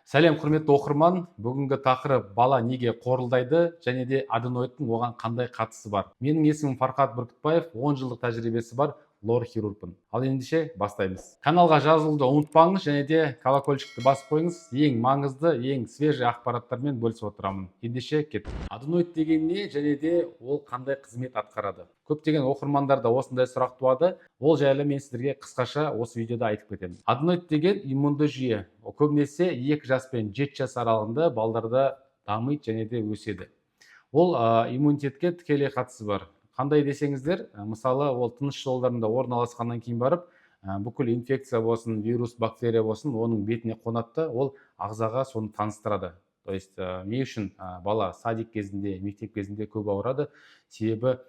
Сәлем құрметті оқырман. Бүгінгі тақырып бала неге қорылдайды және де аденоидтың оған қандай қатысы бар. Менің есімім Фархат Бүркітбаев, 10 жылдық тәжірибесі бар лор-хирургпын. Ал ендеше бастаймыз. Каналға жазылуды ұмытпаңыз және де колокольчикті басып қойыңыз. Ең маңызды, ең свежий ақпараттармен бөлісіп отырамын. Ендеше кеттік. Аденоид деген не және де ол қандай қызмет атқарады? Көптеген оқырмандарда осындай сұрақ туады. Ол жайлы мен сіздерге қысқаша осы видеода айтып кетемін. Аденоид деген иммунды жүйе. Көбінесе 2 жас пен 7 жас аралығында балдарда дамиды және де өседі. Ол иммунитетке тікелей қатысы бар. Қандай десеңіздер, мысалы, ол тыныс жолдарында орналасқаннан кейін барып, бүкіл инфекция болсын, вирус, бактерия болсын, оның бетіне қонады, ол ағзаға соны таныстырады. То есть, не үшін бала садик кезінде, мектеп кезінде көп ауырады? Себебі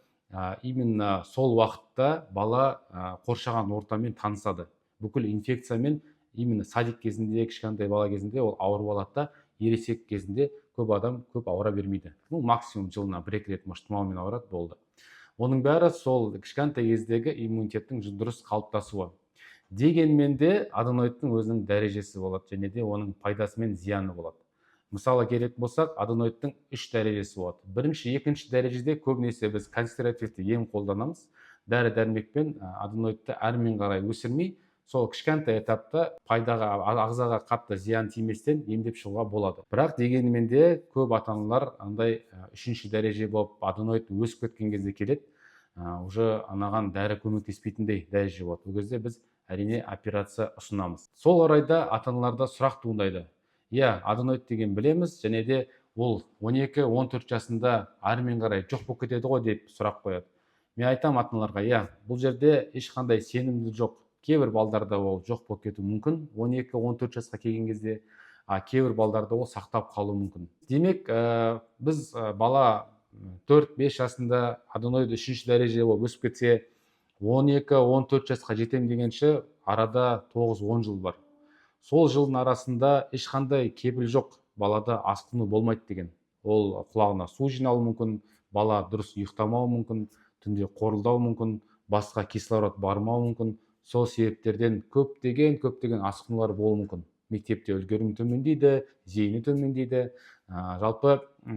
именно сол уақытта бала қоршаған ортамен танысады. Бүкіл инфекциямен именно садик кезінде, кішкентай бала кезінде ол ауырып алады да, ересек кезінде көп адам көп ауыра бермейді. Ну, максимум жылына 1-2 рет может тұмаумен ауырады, болды. Оның бәрі сол кішкентай кездегі иммунитеттің дұрыс қалыптасуы. Дегенмен де аденоидтың өзінің дәрежесі болады және де оның пайдасы мен зияны болады. Мысалы керек болсақ, аденоидтың 3 дәрежесі болады. Бірінші, екінші дәрежеде көбінесе біз консервативті ем қолданамыз. Дәрі-дәрмекпен аденоидты әрмен қарай өсірмей, сол кішкентай этапта пайдаға, ағзаға қатты зиян тиместен емдеп шығуға болады. Бірақ дегенмен де көп ата-аналар андай 3-ші дәреже болып аденоид өсіп кеткен кезде келеді, уже анаған дәрі көмектеспейтіндей дәреже болады. Ол кезде біз әрине операция ұсынамыз. Сол орайда ата-аналарда сұрақ туындайды. Иә, аденоид деген білеміз, және де ол 12-14 жасында әрмен қарай жоқ болып кетеді ғой деп сұрақ қояды. Мен айтам ата-аналарға, иә, бұл жерде ешқандай сенімді жоқ. Кейбір балдарда ол жоқ болып кетуі мүмкін, 12-14 жасқа келген кезде, кейбір балдарда ол сақтап қалуы мүмкін. Демек, біз бала 4-5 жасында аденоид 3-ші дәреже болып өсіп кетсе, 12-14 жасқа жетем дегенше арада 9-10 жыл бар. Сол жылдың арасында ешқандай кепіл жоқ, балада асқыну болмайды деген. Ол құлағына су жиналуы мүмкін, бала дұрыс ұйықтамауы мүмкін, түнде қорылдауы мүмкін, басқа кислород бармауы мүмкін. Сол себептерден көптеген асқынулар болуы мүмкін. Мектепте үлгерімі төмендейді, зейіні төмендейді. Жалпы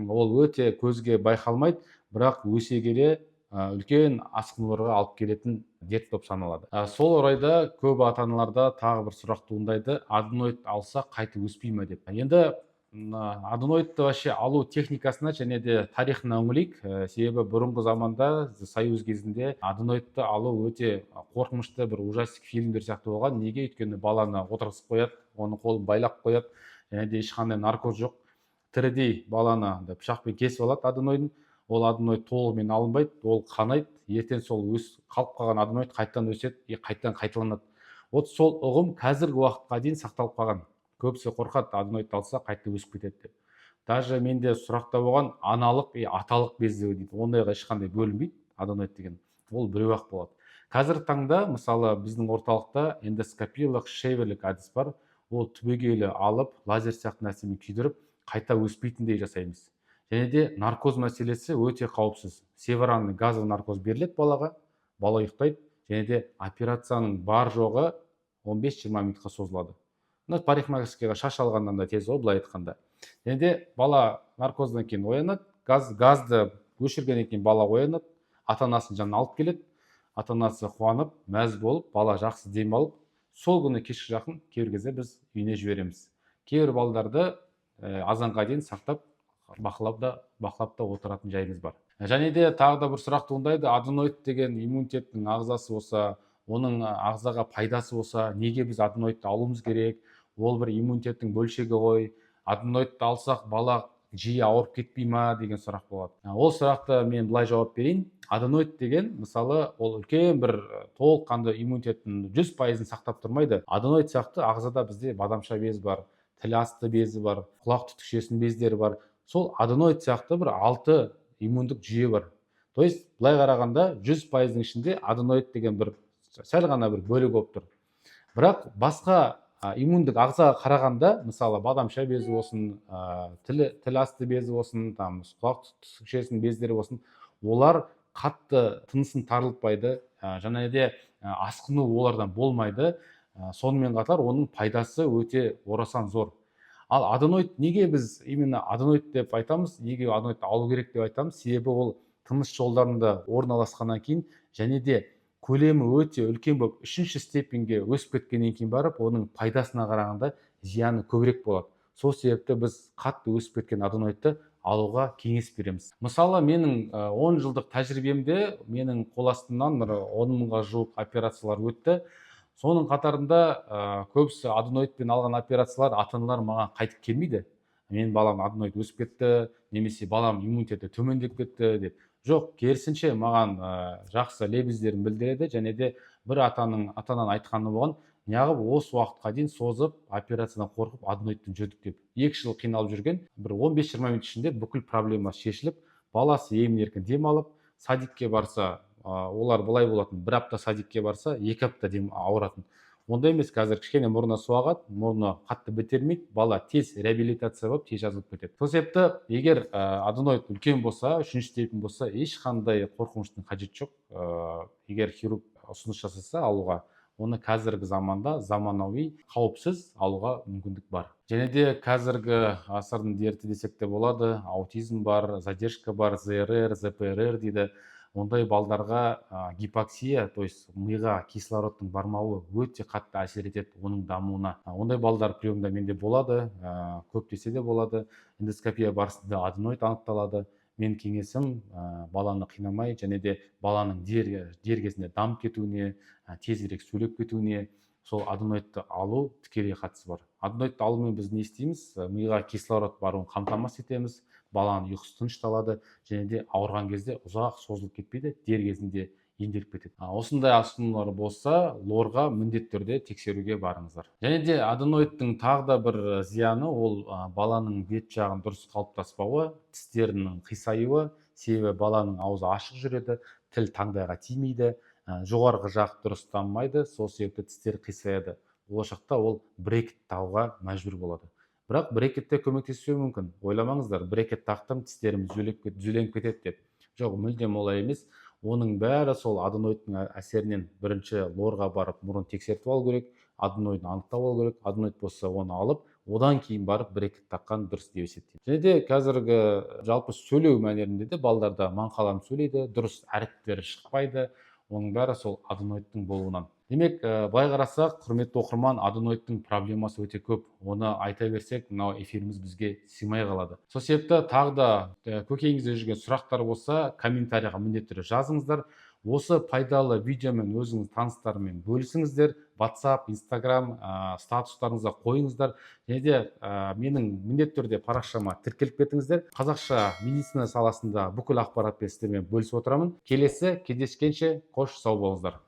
ол өте көзге байқалмайды, бірақ өсе келе үлкен асқынуларға алып келетін дерт болып саналады. Сол орайда көп ата-аналарда тағы бір сұрақ туындайды: аденоид алса қайтып өспей ме деп. Енді аденоидты вообще алу техникасына және де тарихына үңілейік. Себебі бұрынғы заманда, союз кезінде аденоидты алу өте қорқынышты бір ужастик фильмдер сияқты болған. Неге? Өйткені баланы отырғызып қояды, оның қолын байлап қояды, және де ешқандай наркоз жоқ. Тірідей баланы пышақпен кесіп алады аденоидын. Ол аденоид толығымен алынбайды, ол қанайды. Ертең сол қалып қалған аденоид қайтадан өседі и қайтадан қайталанады. Вот сол ұғым қазіргі уақытқа дейін сақталып қалған. Көбісі қорқады, аденоид алса қайтып өсіп кетеді деп. Даже менде сұрақта болған аналық и аталық бездеу дейді. Ондайға ешқандай бөлінбейді аденоид деген. Ол біреу-ақ болады. Қазіргі таңда, мысалы, біздің орталықта эндоскопиялық шейверлік әдіс бар. Ол түбегейлі алып, лазер сияқты нәрсемен күйдіріп, қайта өспейтіндей жасаймыз. Және де наркоз мәселесі өте қауіпсіз. Северанный газовый наркоз беріледі балаға, бала ұйықтайды, және де операцияның бар жоғы 15-20 минутқа созылады. Парикмахерскийге шаш алғаннан да тез ғой, былай айтқанда. Және де бала наркоздан кейін оянады, газды өшіргеннен кейін бала оянады, ата-анасын жанына алып келеді, ата-анасы қуанып, мәз болып, бала жақсы демалып, сол күні кешке жақын кейбір кезде біз үйіне жібереміз. Кейбір балдарды азанға дейін сақтап, бақылап та отыратын жайымыз бар. Және де тағы да бір сұрақ туындайды: аденоид деген иммунитеттің ағзасы болса, оның ағзаға пайдасы болса, неге біз аденоидты алуымыз керек? Ол бір иммунитеттің бөлшегі ғой. Аденоидты алсақ, бала жиі ауырып кетпей ма деген сұрақ болады. Ол сұрақты мен былай жауап берейін. Аденоид деген, мысалы, ол үлкен бір толыққанды иммунитеттің 100%-ын сақтап тұрмайды. Аденоид сияқты ағзада бізде бадамша безі бар, тіл асты безі бар, құлақ түтікшесінің бездері бар. Сол аденоид сияқты бір 6 иммундық жүйе бар. То есть, былай қарағанда 100%-ның ішінде аденоид деген бір сәл ғана бір бөлік болып тұр. Бірақ басқа иммундық ағзаға қарағанда, мысалы, бадамша безі болсын, тіл асты безі болсын, құлақ түтікшесінің бездері болсын, олар қатты тынысын тарылтпайды, және де асқыну олардан болмайды. Сонымен қатар оның пайдасы өте орасан зор. Ал аденоид неге біз именно аденоид деп айтамыз, неге аденоидты алу керек деп айтамыз? Себебі ол тыныс жолдарында орналасқаннан кейін және де көлемі өте үлкен болып үшінші степеньге өсіп кеткеннен кейін барып оның пайдасына қарағанда зияны көбірек болады. Сол себепті біз қатты өсіп кеткен аденоидты алуға кеңес береміз. Мысалы менің 10 жылдық тәжірибемде менің қол астымнан 10 мыңға жуық операциялар өтті. Соның қатарында көбісі аденоидпен алған операциялар ата аналар маған қайтып келмейді. Менің балам аденоид өсіп кетті, немесе балам иммунитеті төмендеп кетті деп. Жоқ, керісінше маған жақсы лебіздерін білдіреді, және де бір атаның айтқаны болған, неғып осы уақытқа дейін созып операциядан қорқып аденоидпен жүрдік деп. 2 жыл қиналып жүрген, бір 15-20 минут ішінде бүкіл проблема шешіліп, баласы емін-еркін демалып, садикке барса, олар былай болатын, 1 апта садикке барса, 2 апта ауыратын. Ондай емес, қазір кішкене мұрны су ағады, мұрны қатты бітелмейді, бала тез реабилитация болып тез жазылып кетеді. Сол себепті егер аденоид үлкен болса, 3-ші степень болса, ешқандай қорқыныштың қажеті жоқ. Егер хирург ұсыныс жасаса алуға, оны қазіргі заманда заманауи қауіпсіз алуға мүмкіндік бар. Және де қазіргі ғасырдың дерті десек те болады, аутизм бар, задержка бар, ЗРР, ЗПРР дейді. Ондай балдарға гипоксия, то есть миға кислородтың бармауы өте қатты әсер етеді оның дамуына. Ондай балдар приемда менде болады, көп десе де болады. Эндоскопия барысында аденоид анықталады. Мен кеңесім баланы қинамай, және де баланың дер кезінде дамып кетуіне, тезірек сөйлеп кетуіне сол аденоидты алу тікелей қатысы бар. Аденоидты алумен біз не істейміз? Миға кислород баруын қамтамасыз етеміз, баланың ұйқысы тынышталады, және де ауырған кезде ұзақ созылып кетпейді, дер кезінде емделіп кетеді. Осындай асқынулар болса, лорға міндетті түрде тексеруге барыңыздар. Және де аденоидтың тағы да бір зияны, ол баланың бет жағын дұрыс қалыптаспауы, тістерінің қисаюы, себебі баланың аузы ашық жүреді, тіл таңдайға тимейді, жоғарғы жақ дұрыс дамымайды, сол себепті тістер қисаяды. Болашақта ол брекет тағуға мәжбүр болады. Бірақ брекет те көмектеспеуі мүмкін. Ойламаңыздар, брекет тақтым, тістерім түзеленіп кетеді деп. Жоқ, мүлдем олай емес. Оның бәрі сол аденоидтың әсерінен бірінші лорға барып мұрын тексертіп алу керек, аденоидын анықтап алу керек, аденоид болса оны алып, одан кейін барып брекет таққан дұрыс деп есептеймін. Және де қазіргі жалпы сөйлеу мәнерінде де балдарда маңқалам сөйлейді, дұрыс әріптері шықпайды. Оның бәрі сол аденоидтың болуынан. Демек, былай қарасақ, құрметті оқырман, аденоидтың проблемасы өте көп. Оны айта берсек, мынау эфиріміз бізге сыймай қалады. Сол себепті тағы да көкейіңізде жүрген сұрақтар болса, комментарийға міндетті түрде жазыңыздар. Осы пайдалы видеомен өзіңіз таныстарымен бөлісіңіздер. WhatsApp, Instagram статустарыңызға қойыңыздар. Және де менің міндетті түрде парақшама тіркеліп кетіңіздер. Қазақша медицина саласында бүкіл ақпаратпен сіздермен бөлісіп отырамын. Келесі кездескенше қош сау болыңыздар.